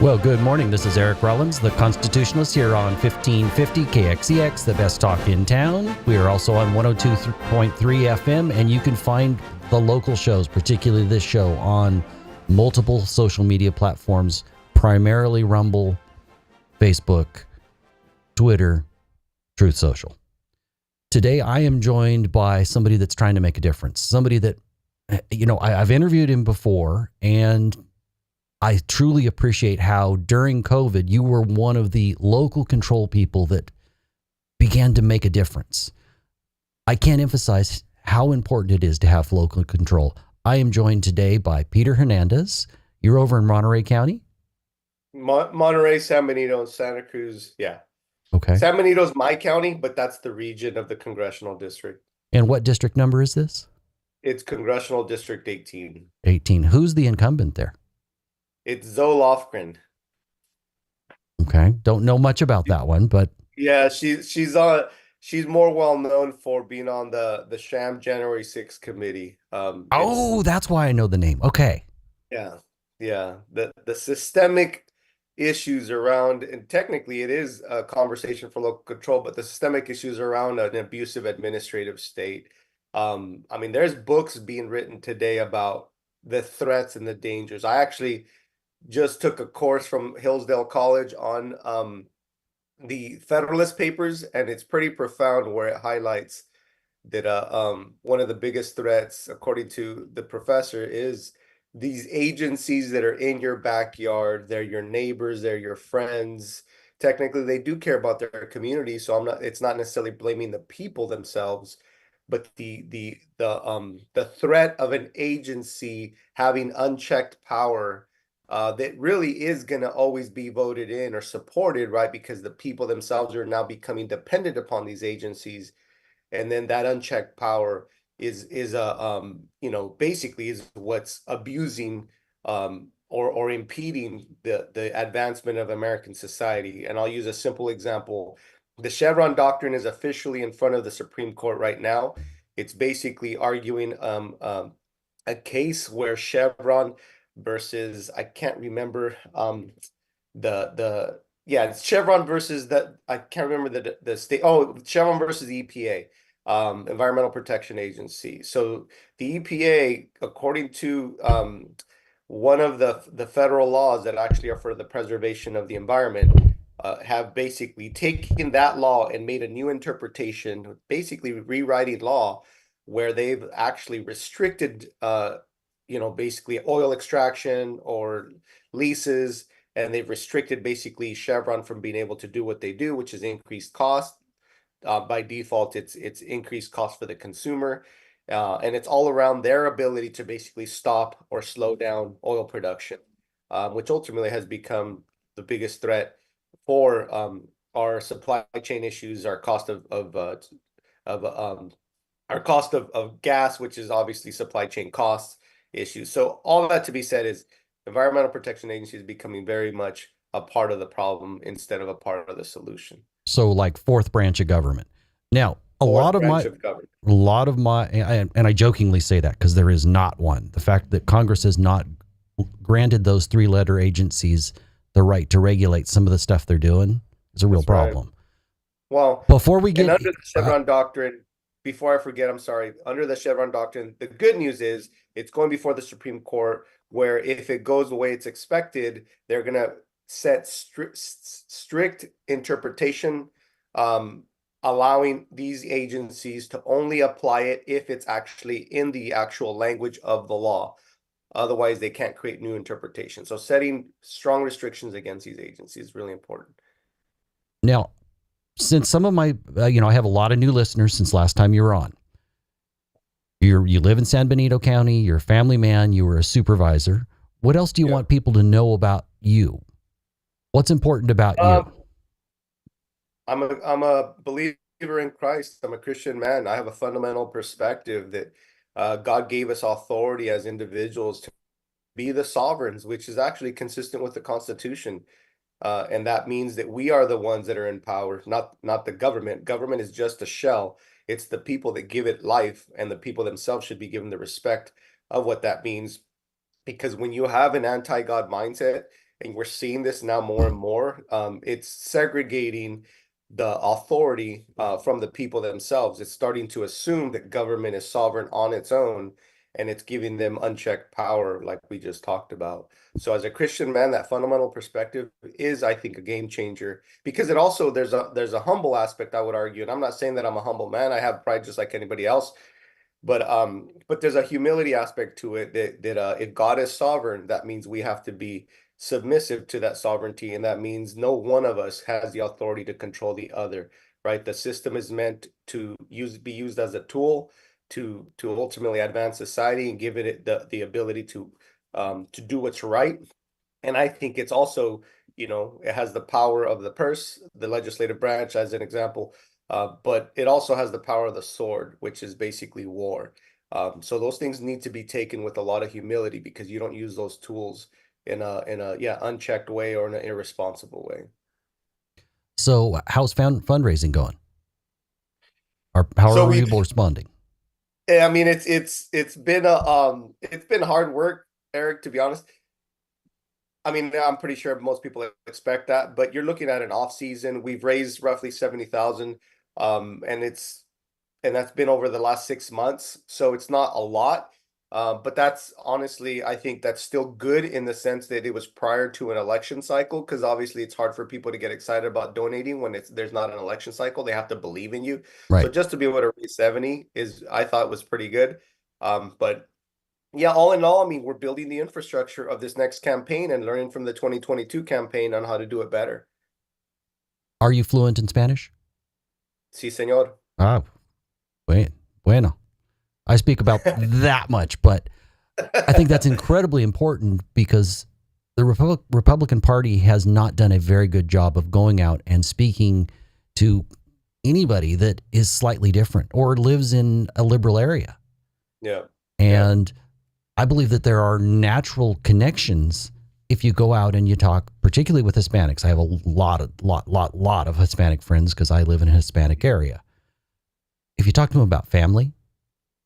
Well, good morning. This is Eric Rollins, the Constitutionalist, here on 1550 KXEX, the best talk in town. We are also on 102.3 FM, and you can find the local shows, particularly this show, on multiple social media platforms, primarily Rumble, Facebook, Twitter, Truth Social. Today, I am joined by somebody that's trying to make a difference, somebody that, I've interviewed him before, and I truly appreciate how during COVID, you were one of the local control people that began to make a difference. I can't emphasize how important it is to have local control. I am joined today by Peter Hernandez. You're over in Monterey County? Monterey, San Benito, and Santa Cruz. Yeah. Okay. San Benito's my county, but that's the region of the congressional district. And what district number is this? It's Congressional District 18. 18. Who's the incumbent there? It's Zoe Lofgren. Okay. Don't know much about that one, but yeah, she's more well known for being on the sham January 6th committee. That's why I know the name. Okay. Yeah. The systemic issues around, and technically it is a conversation for local control, but the systemic issues around an abusive administrative state. There's books being written today about the threats and the dangers. I actually just took a course from Hillsdale College on the Federalist Papers, and it's pretty profound where it highlights that one of the biggest threats, according to the professor, is these agencies that are in your backyard. They're your neighbors, they're your friends. Technically, they do care about their community, so it's not necessarily blaming the people themselves, but the threat of an agency having unchecked power that really is going to always be voted in or supported, right? Because the people themselves are now becoming dependent upon these agencies, and then that unchecked power is basically is what's abusing or impeding the advancement of American society. And I'll use a simple example. The Chevron doctrine is officially in front of the Supreme Court right now. It's basically arguing a case where Chevron versus, I can't remember it's Chevron versus I can't remember the state. Oh, Chevron versus the EPA, Environmental Protection Agency. So the EPA, according to one of the federal laws that actually are for the preservation of the environment, have basically taken that law and made a new interpretation, basically rewriting law, where they've actually restricted basically oil extraction or leases, and they've restricted basically Chevron from being able to do what they do, which is increased cost. By default, it's increased cost for the consumer, and it's all around their ability to basically stop or slow down oil production, which ultimately has become the biggest threat for our supply chain issues, our cost of gas, which is obviously supply chain costs issues. So all that to be said is Environmental Protection Agency is becoming very much a part of the problem instead of a part of the solution. So like fourth branch of government. Now, a lot of my, and I jokingly say that because there is not one. The fact that Congress has not granted those three-letter agencies the right to regulate some of the stuff they're doing is a real problem. Well, before we get under the Chevron doctrine, before I forget, I'm sorry, under the Chevron doctrine, the good news is it's going before the Supreme Court, where if it goes the way it's expected, they're going to set strict interpretation, allowing these agencies to only apply it if it's actually in the actual language of the law. Otherwise, they can't create new interpretations. So setting strong restrictions against these agencies is really important. Now, since some of my, I have a lot of new listeners since last time you were on. You live in San Benito County, you're a family man, you were a supervisor. What else do you want people to know about you? What's important about you? I'm a believer in Christ. I'm a Christian man. I have a fundamental perspective that God gave us authority as individuals to be the sovereigns, which is actually consistent with the Constitution. And that means that we are the ones that are in power, not the government. Government is just a shell. It's the people that give it life, and the people themselves should be given the respect of what that means. Because when you have an anti-God mindset and we're seeing this now more and more. It's segregating the authority from the people themselves. It's starting to assume that government is sovereign on its own, and it's giving them unchecked power, like we just talked about. So as a Christian man, that fundamental perspective is, I think, a game changer, because it also, there's a humble aspect, I would argue. And I'm not saying that I'm a humble man. I have pride just like anybody else. But there's a humility aspect to it, that if God is sovereign, that means we have to be submissive to that sovereignty, and that means no one of us has the authority to control the other, right? The system is meant to be used as a tool to ultimately advance society and give it the ability to do what's right. And I think it's also, it has the power of the purse, the legislative branch, as an example, but it also has the power of the sword, which is basically war. So those things need to be taken with a lot of humility, because you don't use those tools in a unchecked way or in an irresponsible way. So how's fundraising going? Or how So are we, people responding? I mean, it's been hard work, Eric, to be honest. I mean, I'm pretty sure most people expect that, but you're looking at an off season. We've raised roughly 70,000, and that's been over the last 6 months, so it's not a lot. But that's honestly, I think that's still good in the sense that it was prior to an election cycle, because obviously it's hard for people to get excited about donating when there's not an election cycle. They have to believe in you. So Right. just to be able to raise 70 is, I thought, was pretty good. But yeah, all in all, I mean, we're building the infrastructure of this next campaign and learning from the 2022 campaign on how to do it better. Are you fluent in Spanish? Sí, señor. Ah, bueno. I speak about that much, but I think that's incredibly important because the Republican Party has not done a very good job of going out and speaking to anybody that is slightly different or lives in a liberal area. Yeah. Yeah. And I believe that there are natural connections if you go out and you talk, particularly with Hispanics. I have a lot of Hispanic friends because I live in a Hispanic area. If you talk to them about family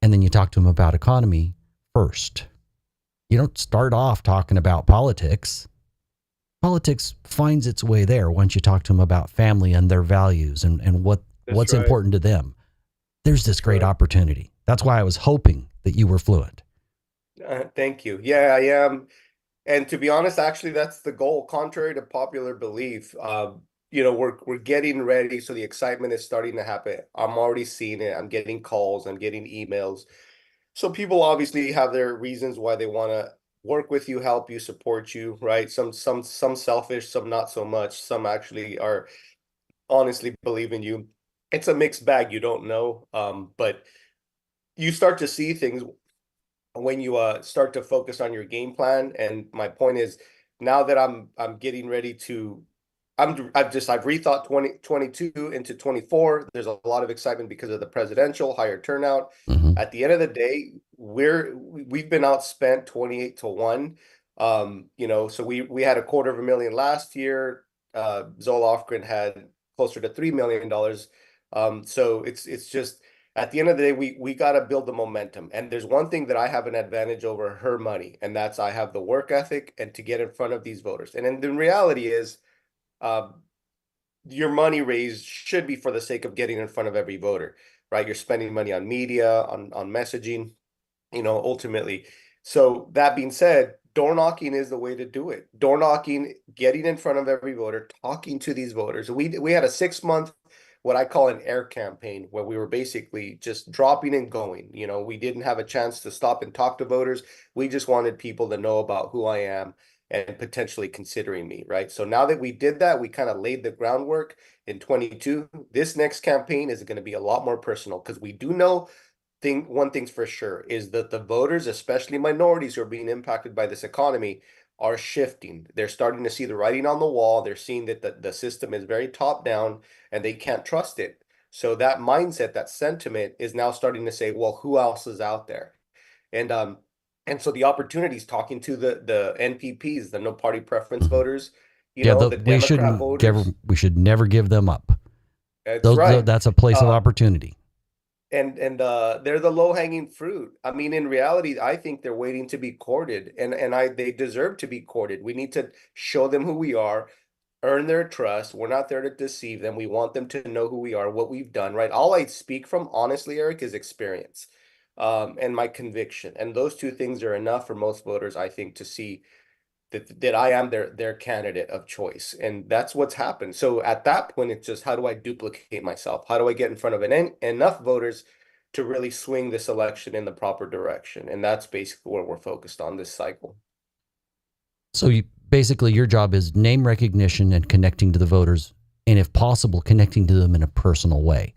and then you talk to them about economy first, you don't start off talking about politics. Politics finds its way there once you talk to them about family and their values and what's right. important to them. There's this great opportunity. That's why I was hoping that you were fluent. Thank you. Yeah, I am. And to be honest, actually, that's the goal. Contrary to popular belief, we're getting ready. So the excitement is starting to happen. I'm already seeing it. I'm getting calls. I'm getting emails. So people obviously have their reasons why they want to work with you, help you, support you, right? Some selfish, some not so much. Some actually are honestly believe in you. It's a mixed bag. You don't know, but you start to see things when you start to focus on your game plan. And my point is, now that I'm getting ready to, I've rethought 2022 into 24. There's a lot of excitement because of the presidential higher turnout. Mm-hmm. At the end of the day, we've been outspent 28-1. So we had $250,000 last year. Zola Lofgren had closer to $3 million. So it's just, at the end of the day, we got to build the momentum. And there's one thing that I have an advantage over her money, and that's I have the work ethic and to get in front of these voters. And then the reality is, your money raised should be for the sake of getting in front of every voter, right? You're spending money on media, on messaging, ultimately. So that being said, door knocking is the way to do it. Door knocking, getting in front of every voter, talking to these voters. We had a 6 month, what I call an air campaign, where we were basically just dropping and going. We didn't have a chance to stop and talk to voters. We just wanted people to know about who I am and potentially considering me, right? So now that we did that, we kind of laid the groundwork in 22. This next campaign is going to be a lot more personal, because we do know one thing's for sure is that the voters, especially minorities who are being impacted by this economy, are shifting. They're starting to see the writing on the wall. They're seeing that the system is very top down and they can't trust it. So that mindset, that sentiment is now starting to say, well, who else is out there? And so the opportunities, talking to the NPPs, the no party preference Mm-hmm. voters, the Democrat voters. We should never give them up. That's right. That's a place of opportunity. and they're the low-hanging fruit. I mean, in reality, I think they're waiting to be courted, and they deserve to be courted. We need to show them who we are, earn their trust. We're not there to deceive them. We want them to know who we are, what we've done, right? All I speak from, honestly, Eric, is experience, and my conviction. And those two things are enough for most voters, I think, to see that I am their candidate of choice. And that's what's happened. So at that point, it's just, how do I duplicate myself? How do I get in front of enough voters to really swing this election in the proper direction? And that's basically where we're focused on this cycle. So basically, your job is name recognition and connecting to the voters, and if possible, connecting to them in a personal way.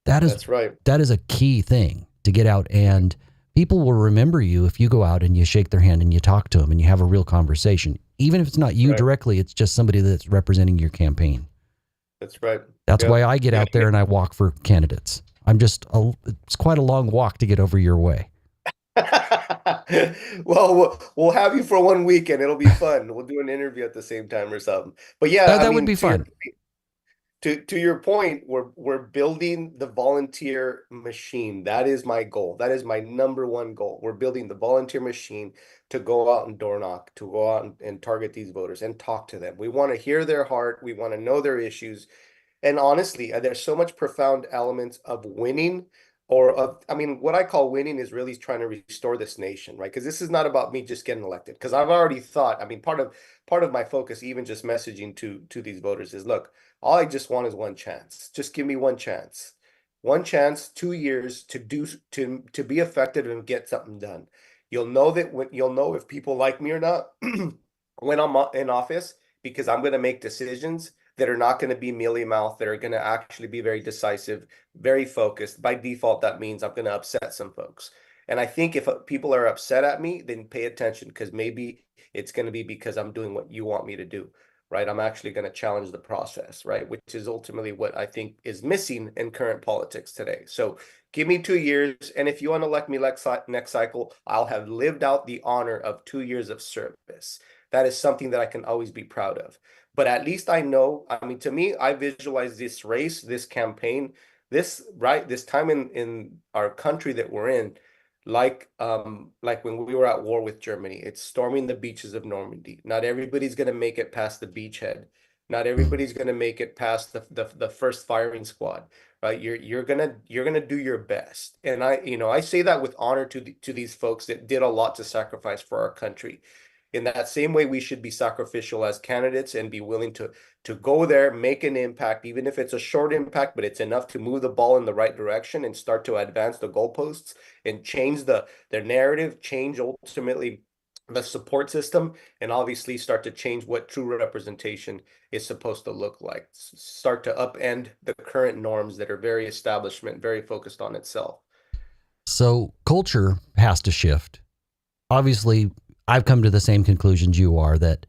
That's right. That is a key thing to get out, and people will remember you if you go out and you shake their hand and you talk to them and you have a real conversation. Even if it's not you Right. directly, it's just somebody that's representing your campaign. That's right. That's Yeah. why I get out there and I walk for candidates. It's quite a long walk to get over your way. Well, we'll have you for one weekend. It'll be fun. We'll do an interview at the same time or something. But yeah, I That would mean, be fun. to your point, we're building the volunteer machine. That is my goal. That is my number one goal. We're building the volunteer machine to go out and door knock, to go out and target these voters and talk to them. We want to hear their heart. We want to know their issues. And honestly, there's so much profound elements of winning, or of, I mean, what I call winning is really trying to restore this nation, right? Because this is not about me just getting elected. Because I've already thought, I mean, part of my focus, even just messaging to these voters, is, look, all I just want is one chance. Just give me one chance. One chance, 2 years to be effective and get something done. You'll know if people like me or not when I'm in office, because I'm going to make decisions that are not going to be mealy mouth, that are going to actually be very decisive, very focused. By default, that means I'm going to upset some folks. And I think if people are upset at me, then pay attention, because maybe it's going to be because I'm doing what you want me to do, right? I'm actually going to challenge the process, right? Which is ultimately what I think is missing in current politics today. So give me 2 years. And if you want to elect me next cycle, I'll have lived out the honor of 2 years of service. That is something that I can always be proud of. But at least I know, I mean, to me, I visualize this race, this campaign, this time in our country that we're in, like when we were at war with Germany. It's storming the beaches of Normandy. Not everybody's going to make it past the beachhead. Not everybody's going to make it past the first firing squad, right? You're gonna do your best. And I say that with honor to these folks that did a lot to sacrifice for our country. In that same way, we should be sacrificial as candidates and be willing to go there, make an impact, even if it's a short impact, but it's enough to move the ball in the right direction and start to advance the goalposts and change their narrative, change ultimately the support system, and obviously start to change what true representation is supposed to look like. Start to upend the current norms that are very establishment, very focused on itself. So culture has to shift. Obviously, I've come to the same conclusions you are, that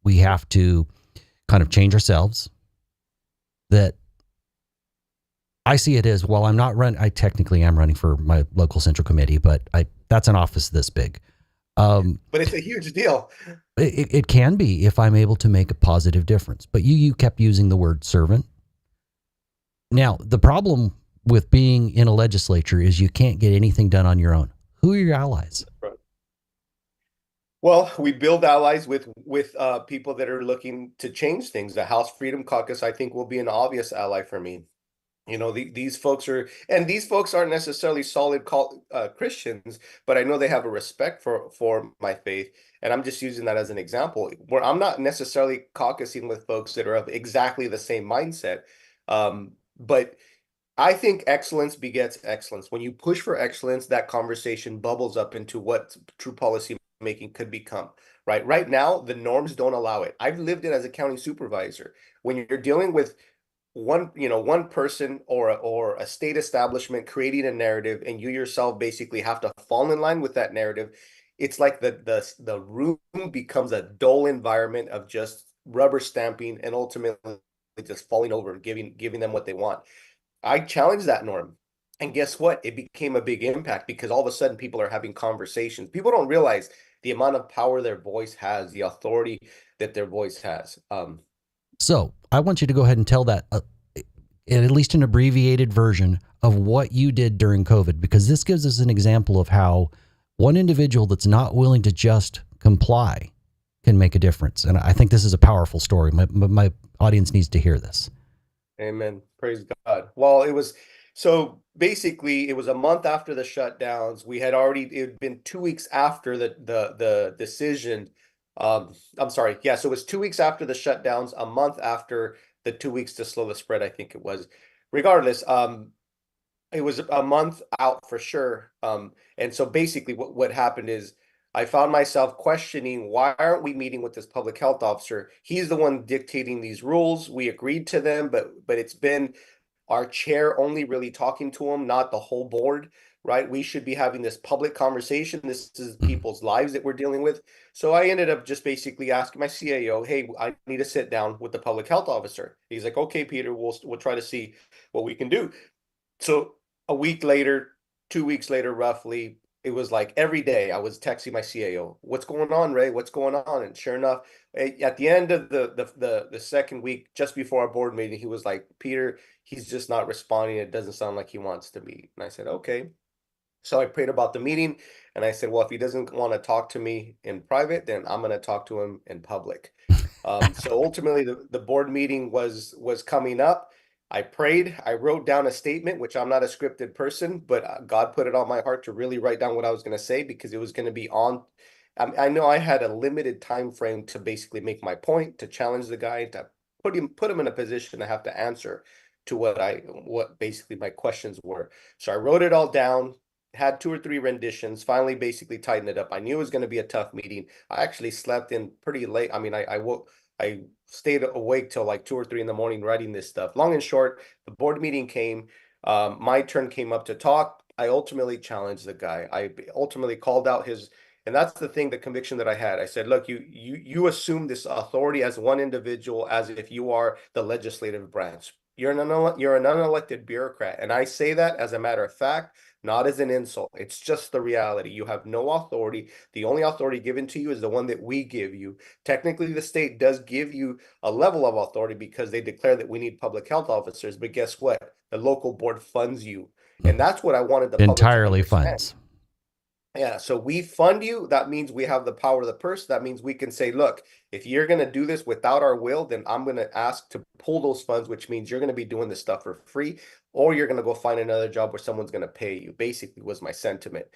we have to kind of change ourselves. That I see it as, well, I technically am running for my local central committee, but that's an office this big. But it's a huge deal. It can be, if I'm able to make a positive difference. But you kept using the word servant. Now, the problem with being in a legislature is you can't get anything done on your own. Who are your allies? Right. Well, we build allies with people that are looking to change things. The House Freedom Caucus, I think, will be an obvious ally for me. These folks aren't necessarily solid Christians, but I know they have a respect for my faith, and I'm just using that as an example. Where I'm not necessarily caucusing with folks that are of exactly the same mindset, but I think excellence begets excellence. When you push for excellence, that conversation bubbles up into what true policy making could become. Right now, the norms don't allow it. I've lived it as a county supervisor. When you're dealing with one person or a state establishment creating a narrative, and you yourself basically have to fall in line with that narrative, it's like the room becomes a dull environment of just rubber stamping and ultimately just falling over, giving them what they want. I challenged that norm. And guess what? It became a big impact, because all of a sudden people are having conversations. People don't realize the amount of power their voice has, the authority that their voice has. So I want you to go ahead and tell that at least an abbreviated version of what you did during COVID, because this gives us an example of how one individual that's not willing to just comply can make a difference. And I think this is a powerful story. My audience needs to hear this. Amen. Praise God. Well, it was so basically it was a month after the shutdowns. We had already it had been 2 weeks after the decision. I'm sorry. Yeah, so it was 2 weeks after the shutdowns, a month after the 2 weeks to slow the spread, I think it was. Regardless, it was a month out for sure. And so basically what happened is I found myself questioning, why aren't we meeting with this public health officer? He's the one dictating these rules. We agreed to them, but it's been our chair only really talking to him, not the whole board, right? We should be having this public conversation. This is people's lives that we're dealing with. So I ended up just basically asking my CAO, hey, I need to sit down with the public health officer. He's like, okay, Peter, we'll try to see what we can do. So a week later, 2 weeks later, roughly, it was like every day I was texting my CAO, what's going on, Ray? What's going on? And sure enough, at the end of the second week, just before our board meeting, he was like, Peter, he's just not responding. It doesn't sound like he wants to meet. And I said, okay. So I prayed about the meeting and I said, well, if he doesn't want to talk to me in private, then I'm going to talk to him in public. So ultimately the board meeting was coming up. I prayed, I wrote down a statement, which I'm not a scripted person, but God put it on my heart to really write down what I was going to say because it was going to be on. I know I had a limited time frame to basically make my point, to challenge the guy, to put him in a position to have to answer to what basically my questions were. So I wrote it all down, had 2 or 3 renditions, finally basically tightened it up. I knew it was going to be a tough meeting. I actually slept in pretty late. I mean, I stayed awake till like 2 or 3 in the morning writing this stuff. Long and short, the board meeting came. My turn came up to talk. I ultimately challenged the guy. I ultimately called out his, and that's the thing, the conviction that I had. I said, look, you assume this authority as one individual as if you are the legislative branch. You're an unelected bureaucrat. And I say that as a matter of fact, not as an insult. It's just the reality. You have no authority. The only authority given to you is the one that we give you. Technically, the state does give you a level of authority because they declare that we need public health officers. But guess what? The local board funds you. And that's what I wanted the public to Entirely understand. funds. Yeah, so we fund you. That means we have the power of the purse. That means we can say, look, if you're going to do this without our will, then I'm going to ask to pull those funds, which means you're going to be doing this stuff for free, or you're going to go find another job where someone's going to pay you, basically was my sentiment.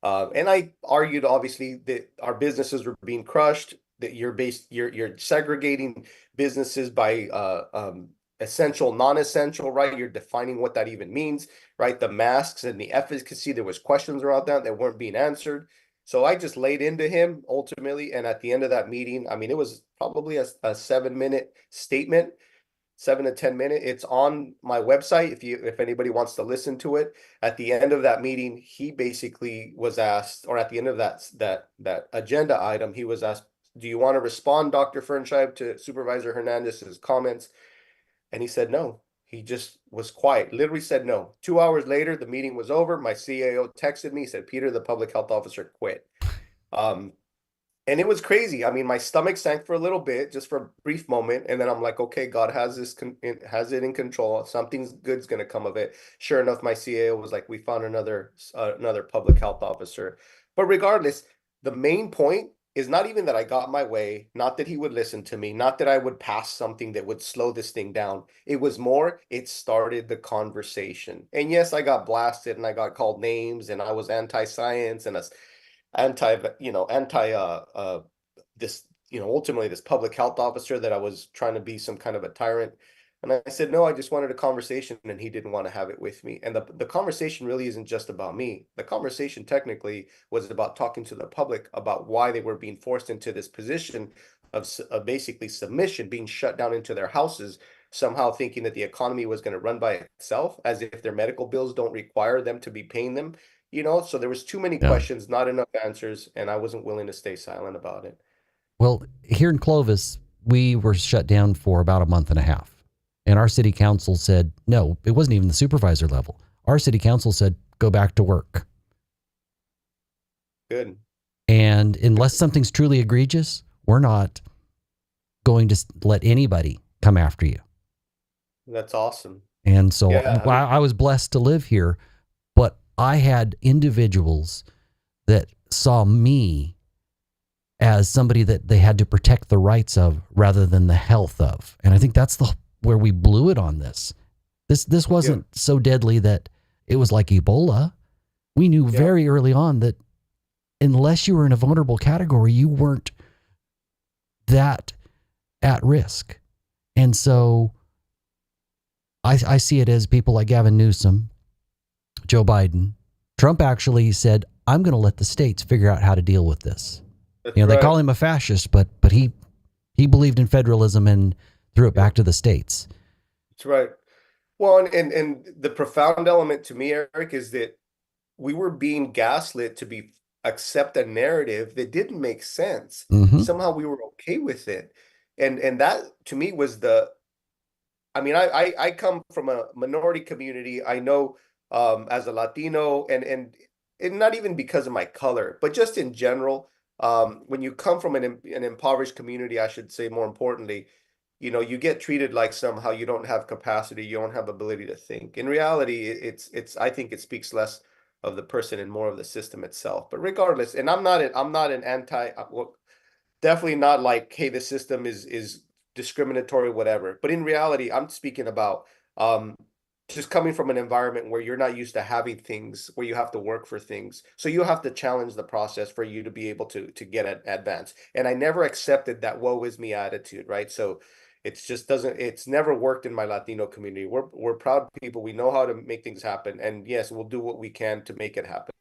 And I argued, obviously, that our businesses were being crushed, that you're segregating businesses by essential, non-essential, right? You're defining what that even means, right? The masks and the efficacy, there was questions around that weren't being answered. So I just laid into him ultimately. And at the end of that meeting, I mean, it was probably a 7-minute statement, 7 to 10 minutes. It's on my website if anybody wants to listen to it. At the end of that meeting, he basically was asked, or at the end of that agenda item, he was asked, do you want to respond, Dr. Fernscheib, to Supervisor Hernandez's comments? And he said no. He just was quiet, literally said no. 2 hours later, the meeting was over. My CAO texted me, said, Peter, the public health officer quit. And it was crazy. I mean, my stomach sank for a little bit, just for a brief moment. And then I'm like, okay, God has has it in control. Something's good's going to come of it. Sure enough, my CAO was like, we found another public health officer. But regardless, the main point is not even that I got my way, not that he would listen to me, not that I would pass something that would slow this thing down. It was more, it started the conversation. And yes, I got blasted and I got called names and I was anti-science and anti this, ultimately this public health officer, that I was trying to be some kind of a tyrant. And I said, no, I just wanted a conversation, and he didn't want to have it with me. And the conversation really isn't just about me. The conversation technically was about talking to the public about why they were being forced into this position of basically submission, being shut down into their houses, somehow thinking that the economy was going to run by itself, as if their medical bills don't require them to be paying them. So there was too many questions, not enough answers, and I wasn't willing to stay silent about it. Well, here in Clovis, we were shut down for about a month and a half. And our city council said, no, it wasn't even the supervisor level. Our city council said, go back to work. Good. And unless something's truly egregious, we're not going to let anybody come after you. That's awesome. And so Yeah, I mean, I was blessed to live here, but I had individuals that saw me as somebody that they had to protect the rights of rather than the health of. And I think that's where we blew it on this. This yep, wasn't so deadly that it was like Ebola. We knew yep. very early on that unless you were in a vulnerable category, you weren't that at risk. And so I see it as people like Gavin Newsom, Joe Biden. Trump actually said, I'm going to let the states figure out how to deal with this. That's They right. call him a fascist, but he believed in federalism and threw it back Yep, to the states. that's right. Well, and the profound element to me, Eric, is that we were being gaslit to be accept a narrative that didn't make sense. Mm-hmm. Somehow we were okay with it. And that to me was the I mean, I come from a minority community. I know as a Latino and not even because of my color, but just in general, when you come from an impoverished community, I should say more importantly, you get treated like somehow you don't have capacity, you don't have ability to think. In reality, it's I think it speaks less of the person and more of the system itself. But regardless, and I'm not an anti well, definitely not like, hey, the system is discriminatory, whatever. But in reality, I'm speaking about um just coming from an environment where you're not used to having things, where you have to work for things. So you have to challenge the process for you to be able to get advance. And I never accepted that woe is me attitude, right? So it's just doesn't it's never worked in my Latino community. We're proud people. We know how to make things happen. And yes, we'll do what we can to make it happen.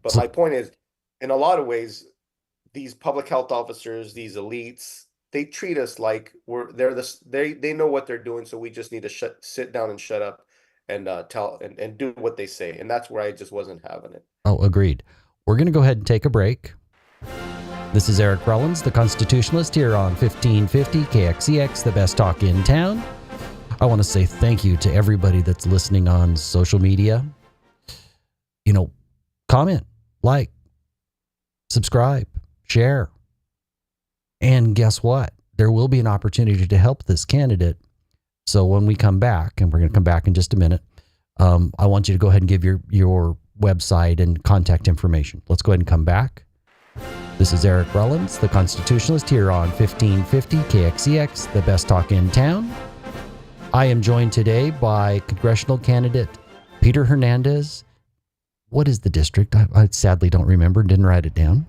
But So my point is, in a lot of ways, these public health officers, these elites, they treat us like they know what they're doing, so we just need to sit down and shut up and tell and do what they say. And that's where I just wasn't having it. oh, agreed. We're going to go ahead and take a break. This is Eric Rollins, the Constitutionalist, here on 1550 KXEX, the best talk in town. I want to say thank you to everybody that's listening on social media. Comment, like, subscribe, share. And guess what? There will be an opportunity to help this candidate. So when we come back, and we're going to come back in just a minute, I want you to go ahead and give your website and contact information. Let's go ahead and come back. This is Eric Rollins, the Constitutionalist, here on 1550 KXEX, the best talk in town. I am joined today by congressional candidate Peter Hernandez. What is the district? I sadly don't remember, didn't write it down.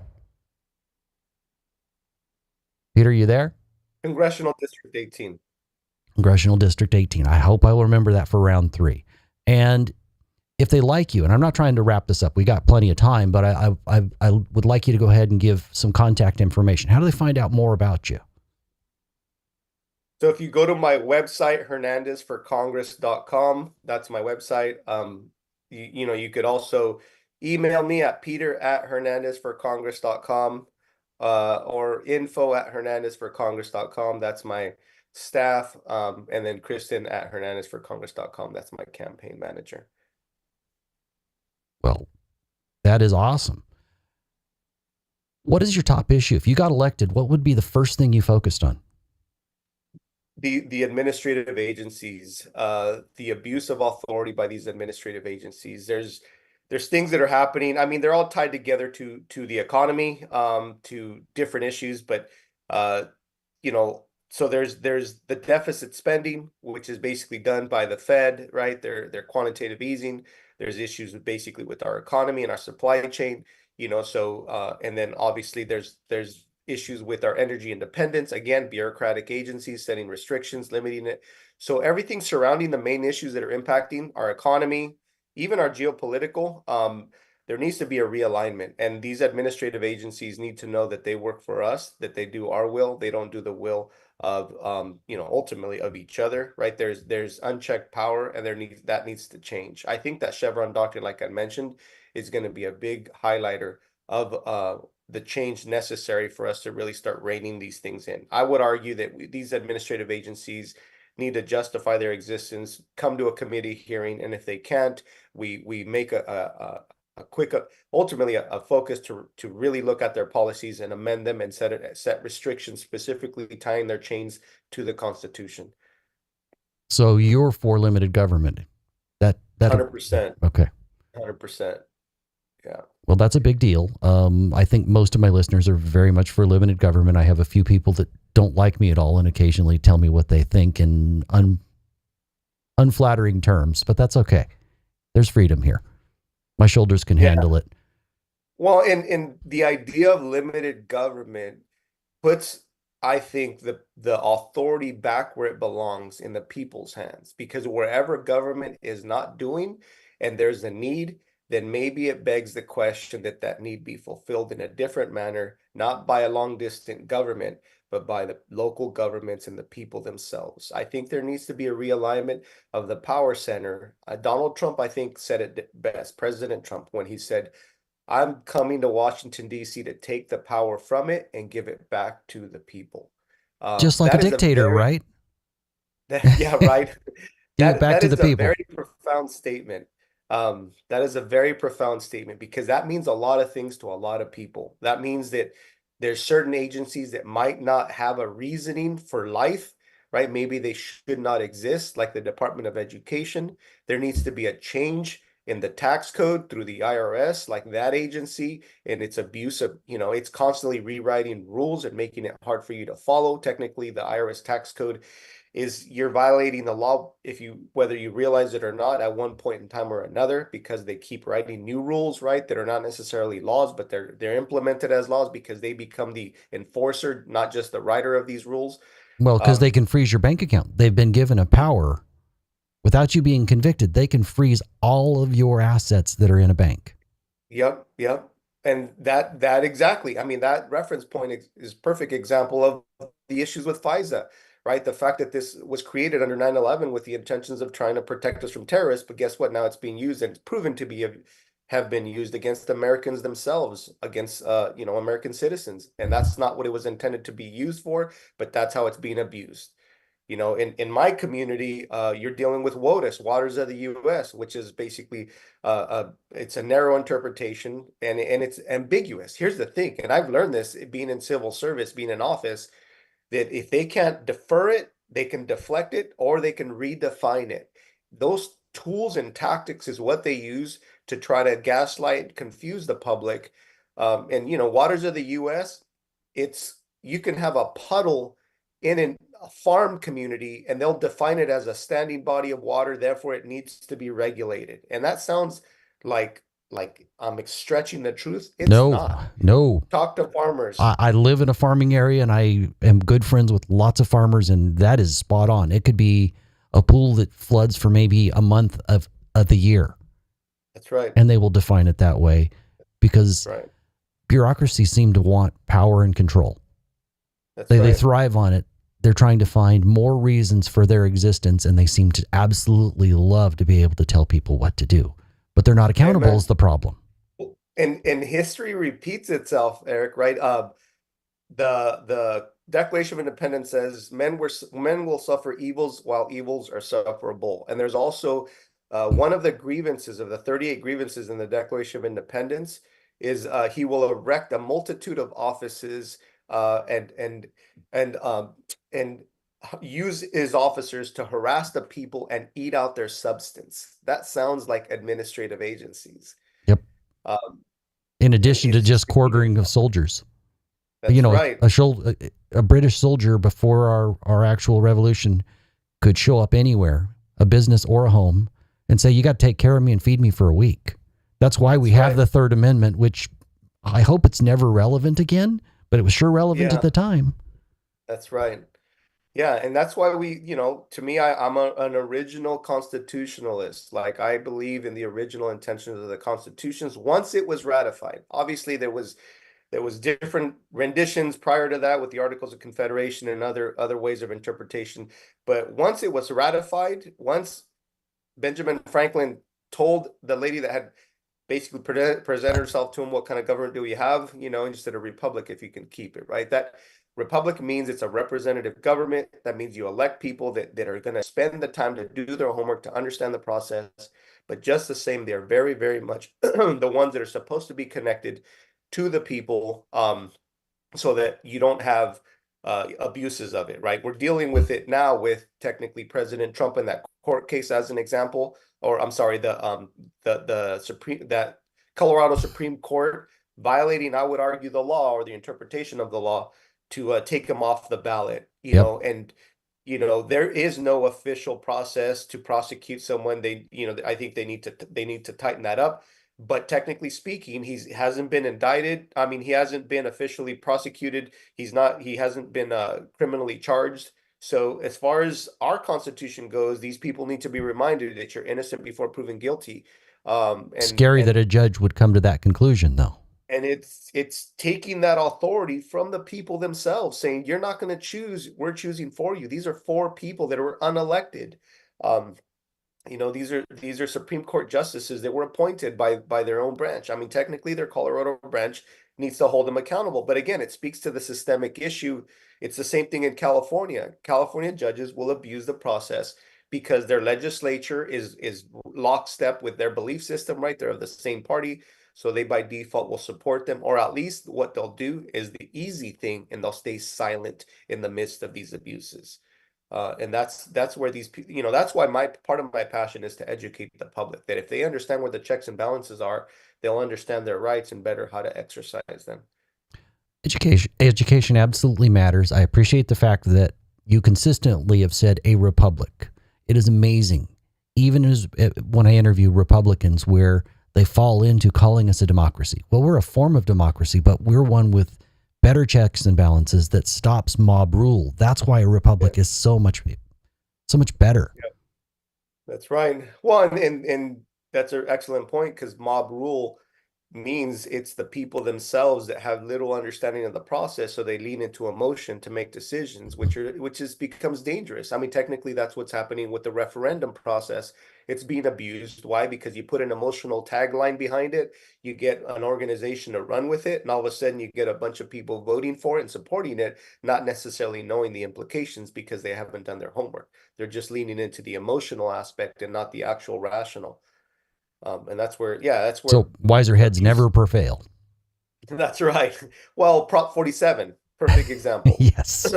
Peter, you there? Congressional District 18. Congressional District 18. I hope I will remember that for round 3. And if they like you, and I'm not trying to wrap this up, we got plenty of time, but I would like you to go ahead and give some contact information. How do they find out more about you? So if you go to my website, hernandezforcongress.com, that's my website. You could also email me at peter@hernandezforcongress.com or info@hernandezforcongress.com. That's my staff. And then Kristen@hernandezforcongress.com. That's my campaign manager. Well, that is awesome. What is your top issue? If you got elected, what would be the first thing you focused on? The administrative agencies, the abuse of authority by these administrative agencies. There's things that are happening. I mean, they're all tied together to the economy, to different issues, but uh, so there's the deficit spending, which is basically done by the Fed, right? Their quantitative easing. There's issues with basically with our economy and our supply chain, and then obviously there's issues with our energy independence. Again, bureaucratic agencies setting restrictions, limiting it. So everything surrounding the main issues that are impacting our economy, even our geopolitical, there needs to be a realignment. And these administrative agencies need to know that they work for us, that they do our will. They don't do the will of ultimately of each other, right? There's unchecked power, and that needs to change. I think that Chevron doctrine, like I mentioned, is going to be a big highlighter of the change necessary for us to really start reining these things in. I would argue that these administrative agencies need to justify their existence, come to a committee hearing, and if they can't, we make a quick, ultimately a focus to really look at their policies and amend them and set restrictions specifically tying their chains to the Constitution. So you're for limited government. That 100%. okay. 100%. Yeah. Well, that's a big deal. I think most of my listeners are very much for limited government. I have a few people that don't like me at all and occasionally tell me what they think in unflattering terms, but that's okay. There's freedom here. My shoulders can Yeah. handle it. Well, and the idea of limited government puts, I think, the authority back where it belongs, in the people's hands. Because wherever government is not doing and there's a need, then maybe it begs the question that that need be fulfilled in a different manner, not by a long distant government, but by the local governments and the people themselves. I think there needs to be a realignment of the power center. Donald Trump, I think, said it best, President Trump, when he said, I'm coming to Washington, D.C. to take the power from it and give it back to the people. Just like a That is a dictator, very, right? yeah, right. Give it back That to the is a people. very profound statement. That is a very profound statement, because that means a lot of things to a lot of people. That means that there's certain agencies that might not have a reasoning for life, right? Maybe they should not exist, like the Department of Education. There needs to be a change in the tax code through the IRS, like that agency, and its abuse of, it's constantly rewriting rules and making it hard for you to follow. Technically, the IRS tax code is, you're violating the law, if you, whether you realize it or not, at one point in time or another, because they keep writing new rules, right, that are not necessarily laws, but they're implemented as laws because they become the enforcer, not just the writer of these rules. Well, because they um can freeze your bank account. They've been given a power without you being convicted. They can freeze all of your assets that are in a bank. Yep, yep. And that exactly. I mean, that reference point is perfect example of the issues with FISA, right? The fact that this was created under 9/11 with the intentions of trying to protect us from terrorists, but guess what? Now it's being used, and it's proven to be have been used against Americans themselves, against American citizens. And that's not what it was intended to be used for, but that's how it's being abused. In my community, you're dealing with WOTUS, Waters of the U.S., which is basically it's a narrow interpretation, and it's ambiguous. Here's the thing, and I've learned this being in civil service, being in office, that if they can't defer it, they can deflect it, or they can redefine it. Those tools and tactics is what they use to try to gaslight, confuse the public. And Waters of the U.S., it's, you can have a puddle in a farm community, and they'll define it as a standing body of water, therefore it needs to be regulated. And that sounds like I'm stretching the truth. It's No, not. no. Talk to farmers. I live in a farming area and I am good friends with lots of farmers, and that is spot on. It could be a pool that floods for maybe a month of the year, That's right. and they will define it that way because Right. bureaucracies seem to want power and control. That's They right. thrive on it. They're trying to find more reasons for their existence, and they seem to absolutely love to be able to tell people what to do. But they're not accountable Amen. is the problem. And history repeats itself, Eric, right? The Declaration of Independence says men will suffer evils while evils are sufferable. And there's also one of the grievances of the 38 grievances in the Declaration of Independence is he will erect a multitude of offices and and use his officers to harass the people and eat out their substance. That sounds like administrative agencies. Yep. Um, In and addition to it's just just repeating quartering of itself. soldiers. That's right. A British soldier before our actual revolution could show up anywhere, a business or a home, and say, you got to take care of me and feed me for a week. That's why we That's have right. the Third Amendment, which I hope it's never relevant again, but it was sure relevant at Yeah, the time. that's right. Yeah, and that's why to me, I'm an original constitutionalist. Like, I believe in the original intentions of the constitutions once it was ratified. Obviously, there was different renditions prior to that with the Articles of Confederation and other ways of interpretation. But once it was ratified, once Benjamin Franklin told the lady that had basically present herself to him, what kind of government do we have? And just said a republic if you can keep it, right? That republic means it's a representative government. That means you elect people that are going to spend the time to do their homework, to understand the process. But just the same, they're very, very much the ones that are supposed to be connected to the people, so that you don't have abuses of it, right? We're dealing with it now with technically President Trump in that court case as an example, or I'm sorry, the Supreme that Colorado Supreme Court violating, I would argue, the law or the interpretation of the law to take him off the ballot, Yep. and there is no official process to prosecute someone. I think they need to tighten that up. But technically speaking, he hasn't been indicted. I mean, he hasn't been officially prosecuted. He hasn't been criminally charged. So as far as our Constitution goes, these people need to be reminded that you're innocent before proven guilty. Scary that a judge would come to that conclusion, though. And it's taking that authority from the people themselves, saying you're not going to choose, we're choosing for you. These are four people that were unelected. These are Supreme Court justices that were appointed by their own branch. I mean, technically their Colorado branch needs to hold them accountable. But again, it speaks to the systemic issue. It's the same thing in California. California judges will abuse the process because their legislature is lockstep with their belief system, right? They're of the same party. So they by default will support them, or at least what they'll do is the easy thing, and they'll stay silent in the midst of these abuses. And that's where these people, that's why part of my passion is to educate the public, that if they understand where the checks and balances are, they'll understand their rights and better how to exercise them. Education absolutely matters. I appreciate the fact that you consistently have said a republic. It is amazing, even when I interview Republicans, where they fall into calling us a democracy. Well, we're a form of democracy, but we're one with better checks and balances that stops mob rule. That's why a republic is so much better. Yeah, that's right. Well, and that's an excellent point, because mob rule means it's the people themselves that have little understanding of the process, so they lean into emotion to make decisions, which becomes dangerous. I mean, technically that's what's happening with the referendum process. It's being abused. Why? Because you put an emotional tagline behind it, you get an organization to run with it, and all of a sudden you get a bunch of people voting for it and supporting it, not necessarily knowing the implications because they haven't done their homework. They're just leaning into the emotional aspect and not the actual rational. And that's where So wiser heads never prevail. That's right. Well, Prop 47, perfect example. Yes.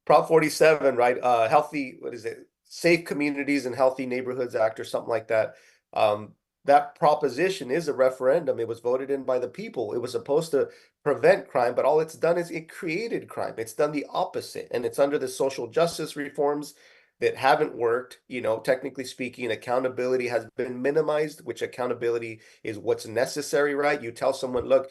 Prop 47, right? What is it? Safe Communities and Healthy Neighborhoods Act or something like that. That proposition is a referendum. It was voted in by the people. It was supposed to prevent crime, but all it's done is it created crime. It's done the opposite. And it's under the social justice reforms that haven't worked. Technically speaking, accountability has been minimized, which accountability is what's necessary, right? You tell someone, look,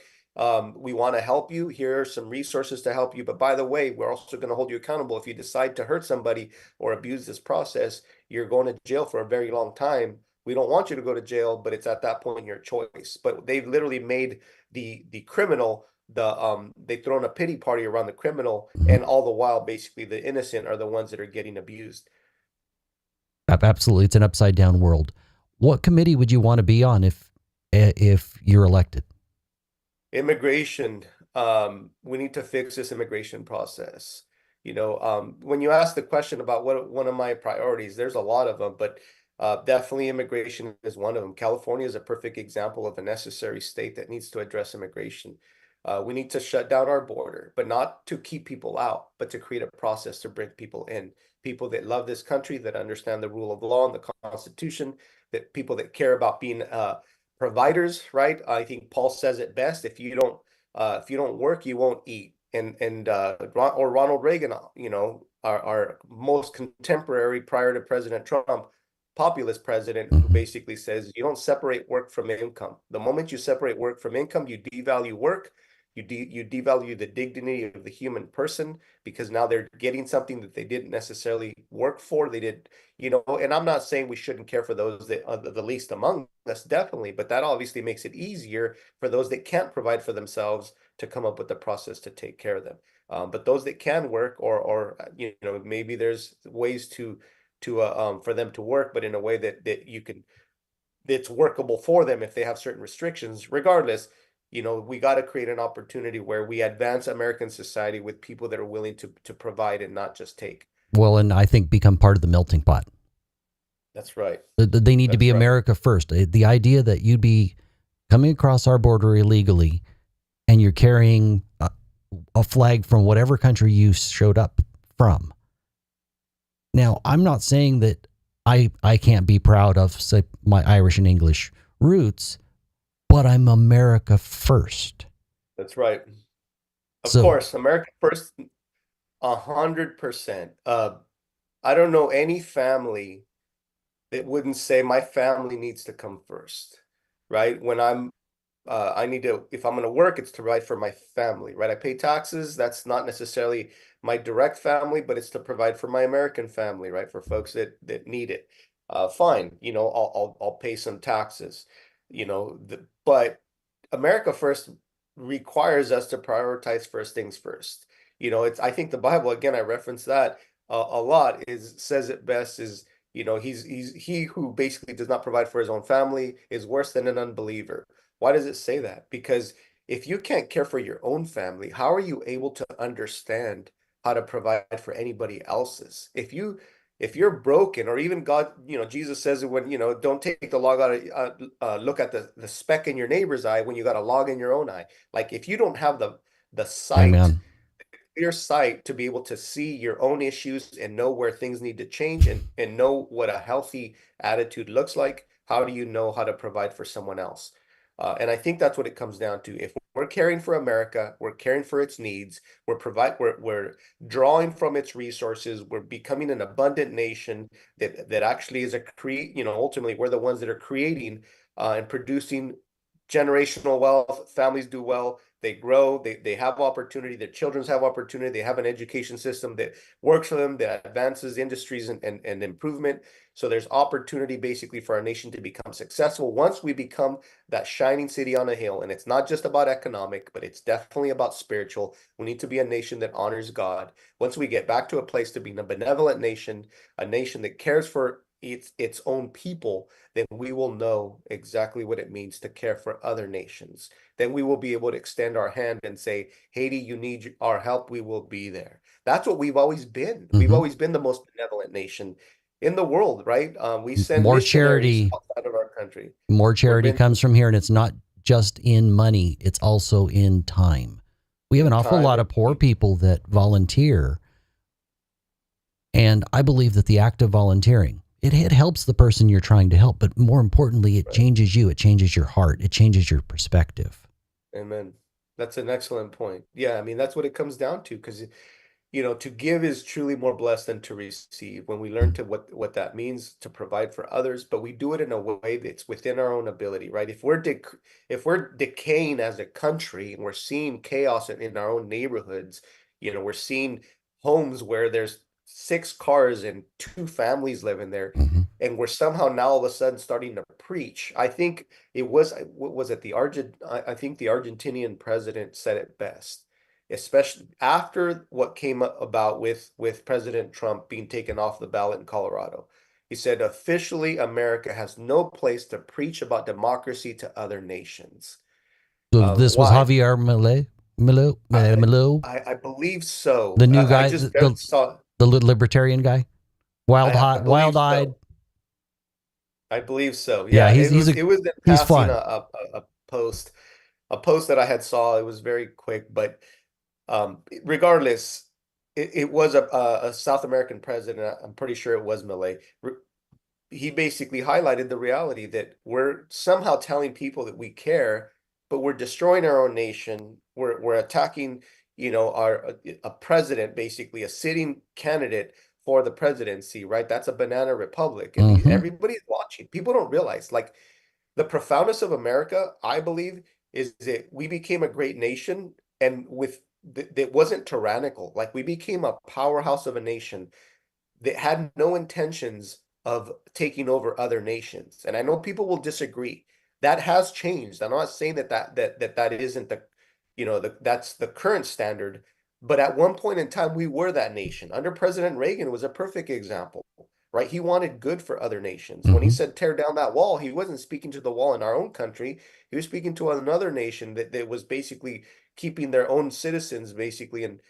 we want to help you. Here are some resources to help you. But by the way, we're also going to hold you accountable. If you decide to hurt somebody or abuse this process, you're going to jail for a very long time. We don't want you to go to jail, but it's at that point your choice. But they've literally made the criminal they've thrown a pity party around the criminal, and all the while, basically, the innocent are the ones that are getting abused. Absolutely, it's an upside down world. What committee would you want to be on if you're elected? Immigration. We need to fix this immigration process. When you ask the question about what one of my priorities, there's a lot of them, but definitely immigration is one of them. California is a perfect example of a necessary state that needs to address immigration. We need to shut down our border, but not to keep people out, but to create a process to bring people in. People that love this country, that understand the rule of law and the Constitution, that people that care about being providers, right? I think Paul says it best: if you don't work, you won't eat. And Ronald Reagan, our most contemporary prior to President Trump, populist president, who basically says you don't separate work from income. The moment you separate work from income, you devalue work. You devalue the dignity of the human person, because now they're getting something that they didn't necessarily work for. They did, and I'm not saying we shouldn't care for those that are the least among us, definitely, but that obviously makes it easier for those that can't provide for themselves to come up with the process to take care of them. But those that can work, or maybe there's ways to for them to work, but in a way that's workable for them if they have certain restrictions. Regardless, we got to create an opportunity where we advance American society with people that are willing to provide and not just take. Well, and I think become part of the melting pot. That's right. They need to be America first. The idea that you'd be coming across our border illegally and you're carrying a flag from whatever country you showed up from. Now, I'm not saying that I can't be proud of, say, my Irish and English roots, but I'm America first. That's right. Of So, course, America first, 100%. I don't know any family that wouldn't say my family needs to come first, right? When I need to, if I'm going to work, it's to provide for my family, right? I pay taxes. That's not necessarily my direct family, but it's to provide for my American family, right? For folks that need it. Fine, I'll pay some taxes, but America first requires us to prioritize first things first. I think the Bible, again, I reference that a lot, is says it best is, he who basically does not provide for his own family is worse than an unbeliever. Why does it say that? Because if you can't care for your own family, how are you able to understand how to provide for anybody else's? If you're broken, or even God, Jesus says it when, don't take the log out of, look at the speck in your neighbor's eye when you got a log in your own eye. Like, if you don't have the sight, amen. clear sight to be able to see your own issues and know where things need to change, and know what a healthy attitude looks like, how do you know how to provide for someone else? And I think that's what it comes down to. If we're caring for America, we're caring for its needs, we're drawing from its resources, we're becoming an abundant nation that actually is ultimately we're the ones that are creating and producing generational wealth. Families do well, they grow, they have opportunity, their children have opportunity, they have an education system that works for them, that advances industries and improvement. So there's opportunity basically for our nation to become successful once we become that shining city on a hill. And it's not just about economic, but it's definitely about spiritual. We need to be a nation that honors God. Once we get back to a place to be a benevolent nation, a nation that cares for its own people, then we will know exactly what it means to care for other nations. Then we will be able to extend our hand and say, Haiti, you need our help, we will be there. That's what we've always been. We've Mm-hmm. always been the most benevolent nation in the world, right? We send More missionaries charity, outside of our country. more We've charity been comes from here, and it's not just in money, it's also in time. We have an in awful time. lot of poor people that volunteer, and I believe that the act of volunteering, it helps the person you're trying to help, but more importantly, it Right. changes you, it changes your heart, it changes your perspective. Amen. That's an excellent point. Yeah, I mean, that's what it comes down to, because to give is truly more blessed than to receive. When we learn to what that means to provide for others, but we do it in a way that's within our own ability, right? If we're decaying as a country and we're seeing chaos in our own neighborhoods, we're seeing homes where there's 6 cars and 2 families living there, Mm-hmm. and we're somehow now all of a sudden starting to preach. I think it was, what was it? I think the Argentinian president said it best, especially after what came about with President Trump being taken off the ballot in Colorado. He said, officially, America has no place to preach about democracy to other nations. So this was Why? Javier I, Milei, I believe so. the new I guy, just barely saw. the libertarian guy, I believe wild eyed. so. I believe so. Yeah, Yeah, it was in he's passing fun. a post, that I had saw. It was very quick, but regardless, it was a South American president. I'm pretty sure it was Milei. He basically highlighted the reality that we're somehow telling people that we care, but we're destroying our own nation. We're attacking, our a president, basically a sitting candidate for the presidency, right? That's a banana republic, and Mm-hmm. everybody's watching. People don't realize, like, the profoundness of America, I believe, is that we became a great nation, and that wasn't tyrannical. Like, we became a powerhouse of a nation that had no intentions of taking over other nations. And I know people will disagree. That has changed. I'm not saying that isn't that's the current standard, but at one point in time we were that nation. Under President Reagan was a perfect example, right? He wanted good for other nations. When he Mm-hmm. said tear down that wall, he wasn't speaking to the wall in our own country. He was speaking to another nation that was basically keeping their own citizens basically and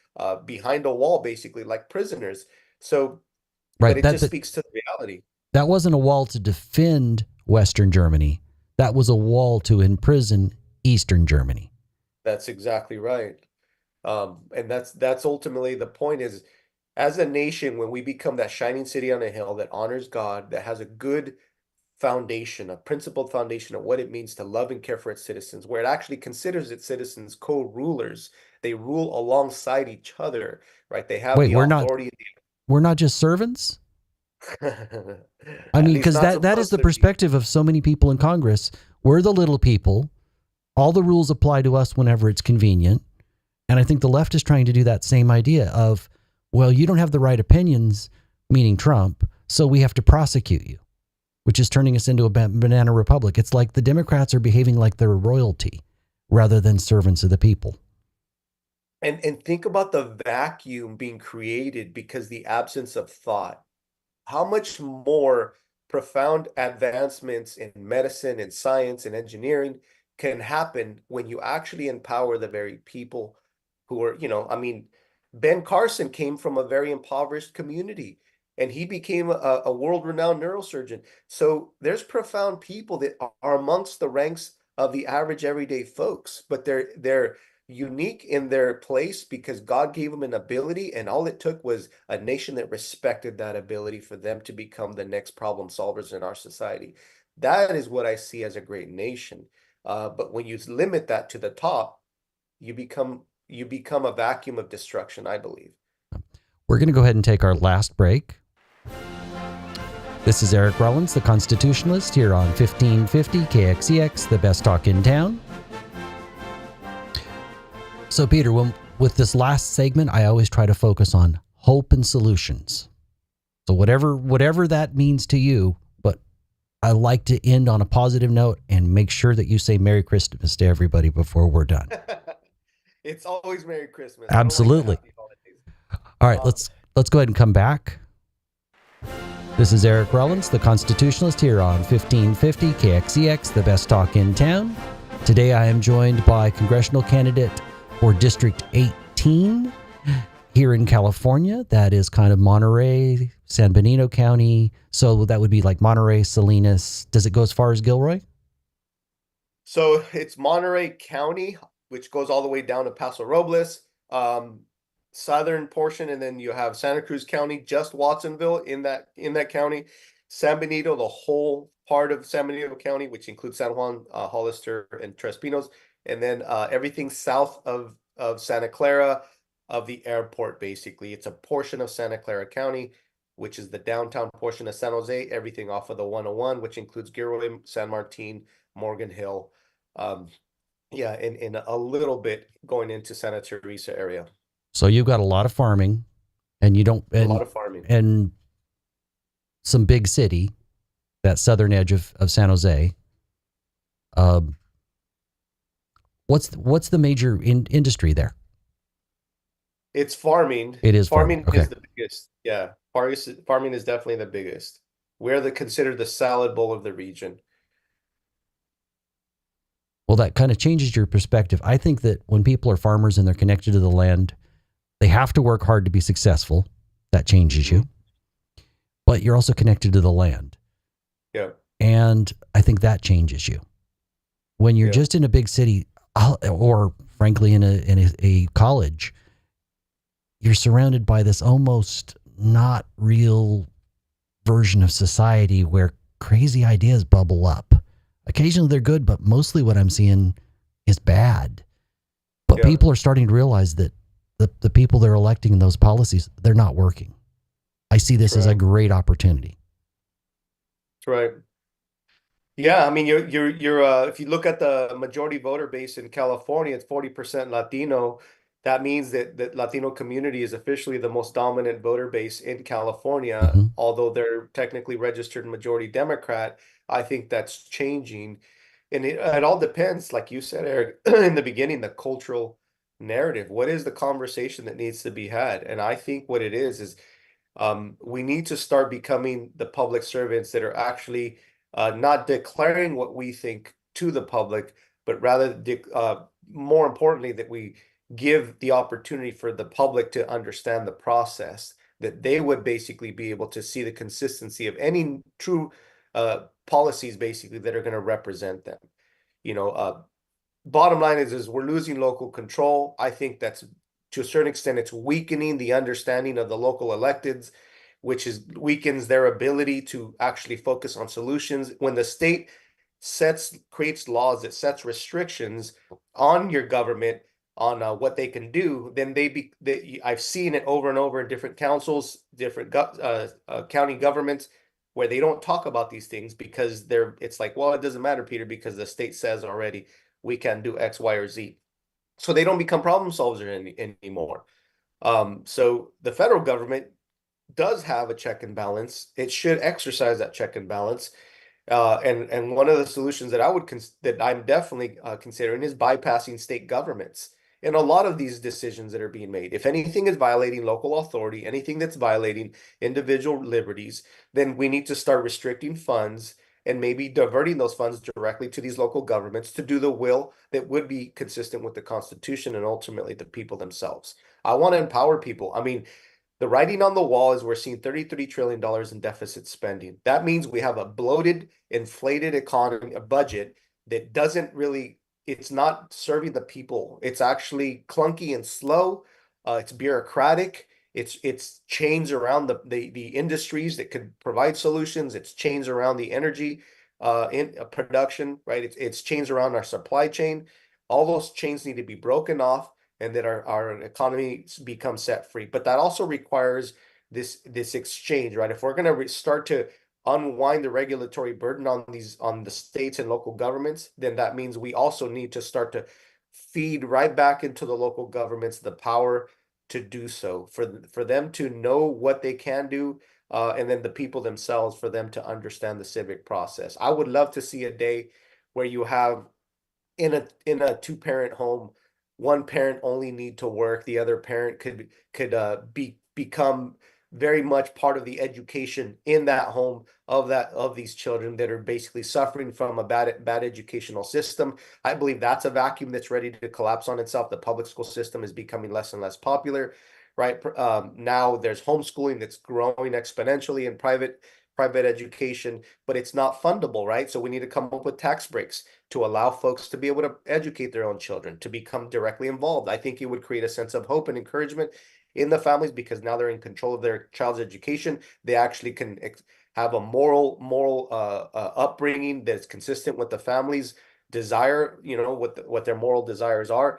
behind a wall, basically like prisoners. So, but Right. it just speaks to the reality. That wasn't a wall to defend Western Germany. That was a wall to imprison Eastern Germany. That's exactly right. And that's ultimately the point is, as a nation, when we become that shining city on a hill that honors God, that has a good foundation, a principled foundation of what it means to love and care for its citizens, where it actually considers its citizens co-rulers. They rule alongside each other, right? They have Wait, the authority. we're not just servants? I At mean, least because not that is supposed the to be. perspective of so many people in Congress. We're the little people. All the rules apply to us whenever it's convenient. And I think the left is trying to do that same idea of, well, you don't have the right opinions, meaning Trump, so we have to prosecute you, which is turning us into a banana republic. It's like the Democrats are behaving like they're royalty rather than servants of the people. And think about the vacuum being created because the absence of thought. How much more profound advancements in medicine and science and engineering can happen when you actually empower the very people who are, I mean, Ben Carson came from a very impoverished community and he became a world-renowned neurosurgeon. So there's profound people that are amongst the ranks of the average everyday folks, but they're unique in their place because God gave them an ability, and all it took was a nation that respected that ability for them to become the next problem solvers in our society. That is what I see as a great nation. But when you limit that to the top, you become a vacuum of destruction, I believe. We're going to go ahead and take our last break. This is Eric Rollins, the Constitutionalist, here on 1550 KXEX, the best talk in town. So, Peter, with this last segment, I always try to focus on hope and solutions. So whatever that means to you, but I like to end on a positive note and make sure that you say Merry Christmas to everybody before we're done. It's always Merry Christmas. I don't like the Absolutely. happy holidays. All right, let's go ahead and come back. This is Eric Rollins, the Constitutionalist, here on 1550 KXEX, the best talk in town. Today I am joined by congressional candidate for District 18 here in California. That is kind of Monterey, San Benito County. So that would be like Monterey, Salinas. Does it go as far as Gilroy? So it's Monterey County, which goes all the way down to Paso Robles, southern portion, and then you have Santa Cruz County, just Watsonville in that county, San Benito, the whole part of San Benito County, which includes San Juan, Hollister, and Tres Pinos, and then everything south of Santa Clara, of the airport. Basically, it's a portion of Santa Clara County, which is the downtown portion of San Jose. Everything off of the 101, which includes Gilroy, San Martin, Morgan Hill. Um, yeah, and a little bit going into Santa Teresa area. So you've got a lot of farming and you don't, A lot of farming. and some big city, that southern edge of San Jose. What's the major industry there? It's farming. It is farming. Farming Okay. is the biggest. Yeah, farming is definitely the biggest. We're considered the salad bowl of the region. Well, that kind of changes your perspective. I think that when people are farmers and they're connected to the land, they have to work hard to be successful. That changes you. But you're also connected to the land. Yeah. And I think that changes you. When you're just in a big city, or frankly in a college, you're surrounded by this almost not real version of society where crazy ideas bubble up. Occasionally they're good, but mostly what I'm seeing is bad. But people are starting to realize that the people they're electing in those policies, they're not working. I see this as a great opportunity. That's right. Yeah, I mean, you're if you look at the majority voter base in California, it's 40% Latino. That means that Latino community is officially the most dominant voter base in California, although they're technically registered majority Democrat. I think that's changing. And it all depends, like you said, Eric, in the beginning, the cultural narrative. What is the conversation that needs to be had? And I think what it is we need to start becoming the public servants that are actually not declaring what we think to the public, but rather, more importantly, that we give the opportunity for the public to understand the process, that they would basically be able to see the consistency of any true policies, basically, that are going to represent them. Bottom line is we're losing local control. I think that's to a certain extent, it's weakening the understanding of the local electeds, which weakens their ability to actually focus on solutions. When the state creates laws that sets restrictions on your government on what they can do, then I've seen it over and over in different councils, different county governments, where they don't talk about these things because it's like, well, it doesn't matter, Peter, because the state says already we can do X, Y, or Z. So they don't become problem solvers anymore. So the federal government does have a check and balance. It should exercise that check and balance. And one of the solutions that that I'm definitely considering is bypassing state governments in a lot of these decisions that are being made. If anything is violating local authority, anything that's violating individual liberties, then we need to start restricting funds and maybe diverting those funds directly to these local governments to do the will that would be consistent with the Constitution and ultimately the people themselves. I want to empower people. I mean, the writing on the wall is we're seeing $33 trillion in deficit spending. That means we have a bloated, inflated economy, a budget that doesn't really, it's not serving the people. It's actually clunky and slow. It's bureaucratic. It's chains around the industries that could provide solutions. It's chains around the energy in production, right? It's chains around our supply chain. All those chains need to be broken off and that our economy becomes set free. But that also requires this exchange, right? If we're going to start to unwind the regulatory burden on the states and local governments, then that means we also need to start to feed right back into the local governments the power to do so, for them to know what they can do, and then the people themselves, for them to understand the civic process. I would love to see a day where you have in a two-parent home, one parent only need to work, the other parent could become very much part of the education in that home of these children that are basically suffering from a bad educational system. I believe that's a vacuum that's ready to collapse on itself. The public school system is becoming less and less popular, right? Now there's homeschooling that's growing exponentially in private education, but it's not fundable, right? So we need to come up with tax breaks to allow folks to be able to educate their own children, to become directly involved. I think it would create a sense of hope and encouragement in the families because now they're in control of their child's education. They actually can have a moral upbringing that's consistent with the family's desire, what their moral desires are.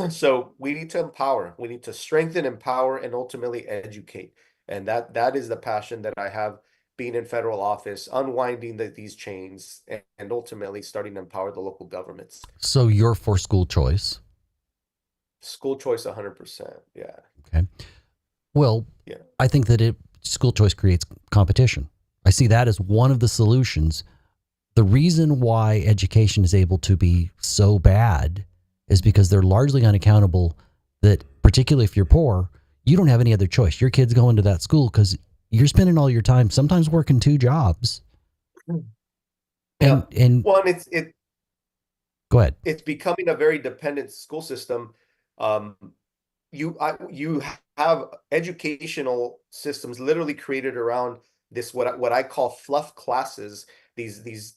So we need to empower, we need to strengthen, empower, and ultimately educate. And that is the passion that I have being in federal office, unwinding these chains and ultimately starting to empower the local governments. So you're for school choice. School choice 100%. Yeah. Okay. Well, yeah. I think that school choice creates competition. I see that as one of the solutions. The reason why education is able to be so bad is because they're largely unaccountable, that particularly if you're poor, you don't have any other choice. Your kid's going to that school because you're spending all your time sometimes working two jobs. Yeah. And one, go ahead. It's becoming a very dependent school system. You have educational systems literally created around this what I call fluff classes. These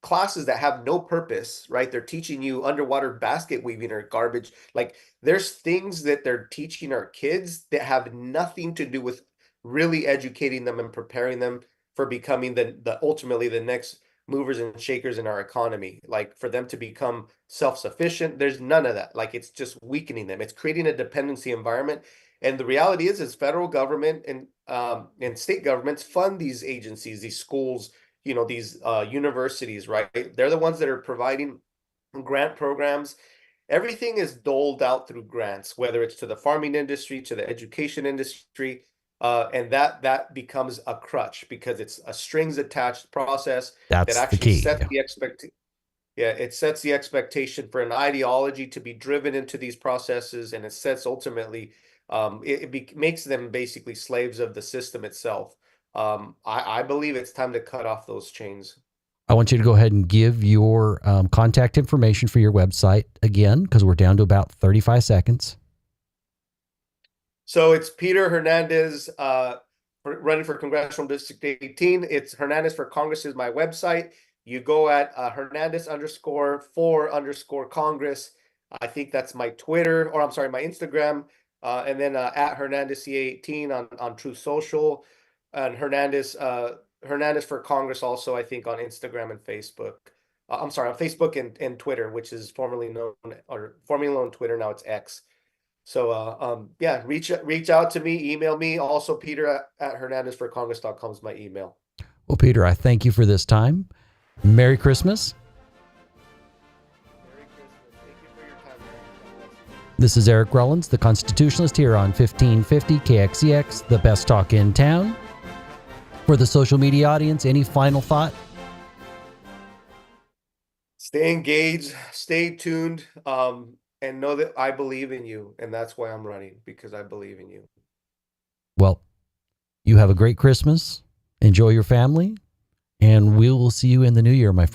classes that have no purpose, right? They're teaching you underwater basket weaving or garbage. Like there's things that they're teaching our kids that have nothing to do with really educating them and preparing them for becoming the ultimately the next movers and shakers in our economy, like for them to become self-sufficient. There's none of that. Like it's just weakening them. It's creating a dependency environment. And the reality is federal government and state governments fund these agencies, these schools, these universities, right? They're the ones that are providing grant programs. Everything is doled out through grants, whether it's to the farming industry, to the education industry. And that becomes a crutch because it's a strings attached process that That's the actually key. sets the it sets the expectation for an ideology to be driven into these processes, and it sets ultimately makes them basically slaves of the system itself. I believe it's time to cut off those chains. I want you to go ahead and give your contact information for your website again, because we're down to about 35 seconds. So it's Peter Hernandez, running for Congressional District 18. It's Hernandez for Congress is my website. You go at Hernandez _for_Congress. I think that's my Twitter, or I'm sorry, my Instagram, and then at Hernandez C18 on True Social, and Hernandez for Congress also, I think, on Instagram and Facebook. I'm sorry, on Facebook and Twitter, which is formerly known Twitter, now it's X. So yeah, reach out to me, email me. Also, Peter at HernandezForCongress.com is my email. Well, Peter, I thank you for this time. Merry Christmas. Merry Christmas. Thank you for your time, Eric. This is Eric Rollins, the Constitutionalist, here on 1550 KXEX, the best talk in town. For the social media audience, any final thought? Stay engaged, stay tuned, and know that I believe in you, and that's why I'm running, because I believe in you. Well, you have a great Christmas. Enjoy your family, and we will see you in the new year, my friend.